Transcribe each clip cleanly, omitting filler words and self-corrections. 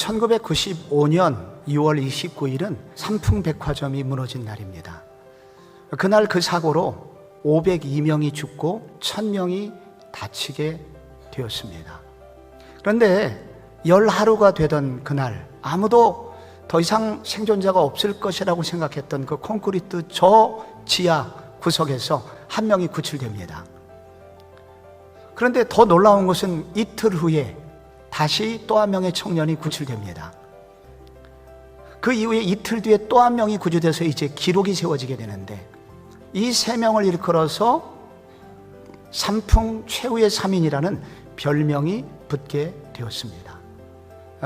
1995년 2월 29일은 삼풍백화점이 무너진 날입니다. 그날 그 사고로 502명이 죽고 1000명이 다치게 되었습니다. 그런데 열 하루가 되던 그날, 아무도 더 이상 생존자가 없을 것이라고 생각했던 그 콘크리트 저 지하 구석에서 한 명이 구출됩니다. 그런데 더 놀라운 것은 이틀 후에 다시 또 한 명의 청년이 구출됩니다. 그 이후에 이틀 뒤에 또 한 명이 구조돼서 이제 기록이 세워지게 되는데, 이 세 명을 일컬어서 삼풍 최후의 3인이라는 별명이 붙게 되었습니다.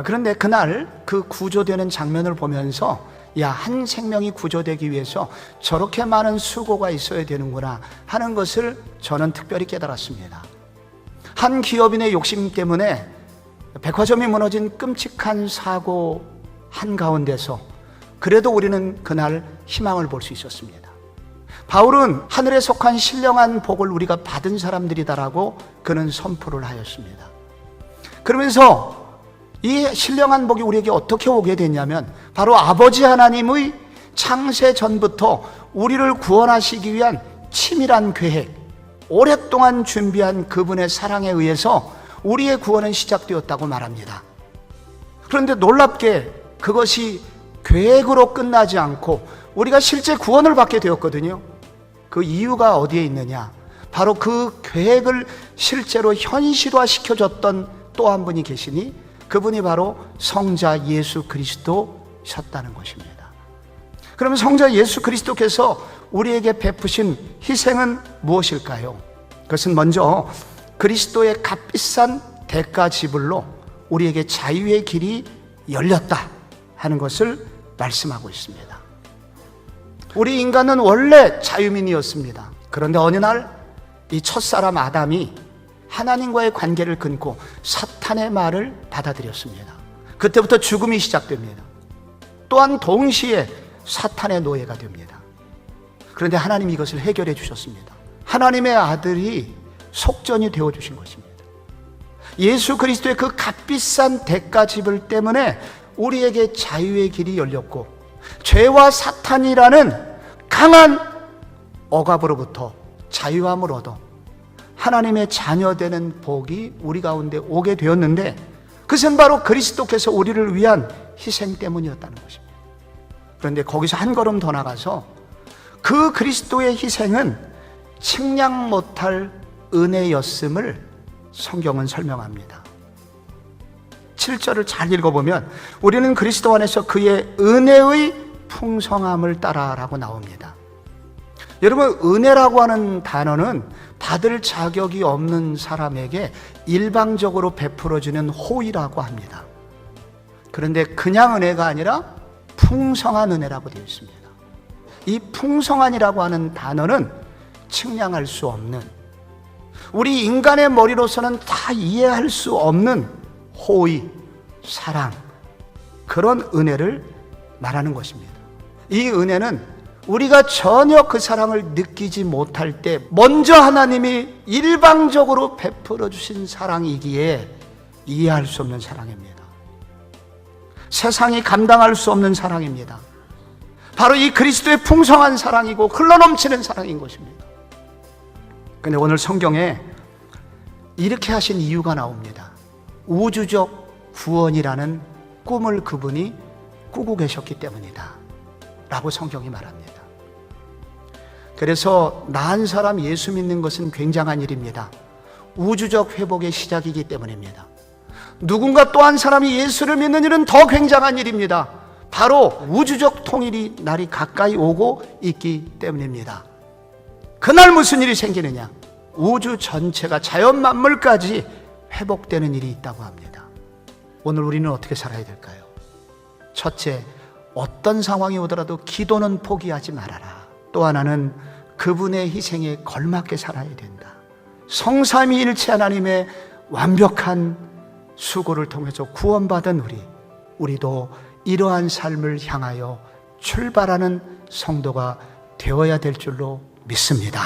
그런데 그날 그 구조되는 장면을 보면서 한 생명이 구조되기 위해서 저렇게 많은 수고가 있어야 되는구나 하는 것을 저는 특별히 깨달았습니다. 한 기업인의 욕심 때문에 백화점이 무너진 끔찍한 사고 한가운데서 그래도 우리는 그날 희망을 볼 수 있었습니다. 바울은 하늘에 속한 신령한 복을 우리가 받은 사람들이다라고 그는 선포를 하였습니다. 그러면서 이 신령한 복이 우리에게 어떻게 오게 됐냐면, 바로 아버지 하나님의 창세 전부터 우리를 구원하시기 위한 치밀한 계획, 오랫동안 준비한 그분의 사랑에 의해서 우리의 구원은 시작되었다고 말합니다. 그런데 놀랍게 그것이 계획으로 끝나지 않고 우리가 실제 구원을 받게 되었거든요. 그 이유가 어디에 있느냐? 바로 그 계획을 실제로 현실화 시켜줬던 또 한 분이 계시니, 그분이 바로 성자 예수 그리스도셨다는 것입니다. 그러면 성자 예수 그리스도께서 우리에게 베푸신 희생은 무엇일까요? 그것은 먼저 그리스도의 값비싼 대가 지불로 우리에게 자유의 길이 열렸다 하는 것을 말씀하고 있습니다. 우리 인간은 원래 자유민이었습니다. 그런데 어느 날 이 첫사람 아담이 하나님과의 관계를 끊고 사탄의 말을 받아들였습니다. 그때부터 죽음이 시작됩니다. 또한 동시에 사탄의 노예가 됩니다. 그런데 하나님이 이것을 해결해 주셨습니다. 하나님의 아들이 속전이 되어주신 것입니다. 예수 그리스도의 그 값비싼 대가 지불 때문에 우리에게 자유의 길이 열렸고, 죄와 사탄이라는 강한 억압으로부터 자유함을 얻어 하나님의 자녀되는 복이 우리 가운데 오게 되었는데, 그것은 바로 그리스도께서 우리를 위한 희생 때문이었다는 것입니다. 그런데 거기서 한 걸음 더 나가서 그 그리스도의 희생은 측량 못할 은혜였음을 성경은 설명합니다. 7절을 잘 읽어보면 우리는 그리스도 안에서 그의 은혜의 풍성함을 따라라고 나옵니다. 여러분, 은혜라고 하는 단어는 받을 자격이 없는 사람에게 일방적으로 베풀어주는 호의라고 합니다. 그런데 그냥 은혜가 아니라 풍성한 은혜라고 되어 있습니다. 이 풍성한이라고 하는 단어는 측량할 수 없는, 우리 인간의 머리로서는 다 이해할 수 없는 호의, 사랑, 그런 은혜를 말하는 것입니다. 이 은혜는 우리가 전혀 그 사랑을 느끼지 못할 때 먼저 하나님이 일방적으로 베풀어 주신 사랑이기에 이해할 수 없는 사랑입니다. 세상이 감당할 수 없는 사랑입니다. 바로 이 그리스도의 풍성한 사랑이고 흘러넘치는 사랑인 것입니다. 그런데 오늘 성경에 이렇게 하신 이유가 나옵니다. 우주적 구원이라는 꿈을 그분이 꾸고 계셨기 때문이다 라고 성경이 말합니다. 그래서 나은 사람 예수 믿는 것은 굉장한 일입니다. 우주적 회복의 시작이기 때문입니다. 누군가 또 한 사람이 예수를 믿는 일은 더 굉장한 일입니다. 바로 우주적 통일이 날이 가까이 오고 있기 때문입니다. 그날 무슨 일이 생기느냐? 우주 전체가, 자연 만물까지 회복되는 일이 있다고 합니다. 오늘 우리는 어떻게 살아야 될까요? 첫째, 어떤 상황이 오더라도 기도는 포기하지 말아라. 또 하나는 그분의 희생에 걸맞게 살아야 된다. 성삼위일체 하나님의 완벽한 수고를 통해서 구원받은 우리도 이러한 삶을 향하여 출발하는 성도가 되어야 될 줄로 믿습니다.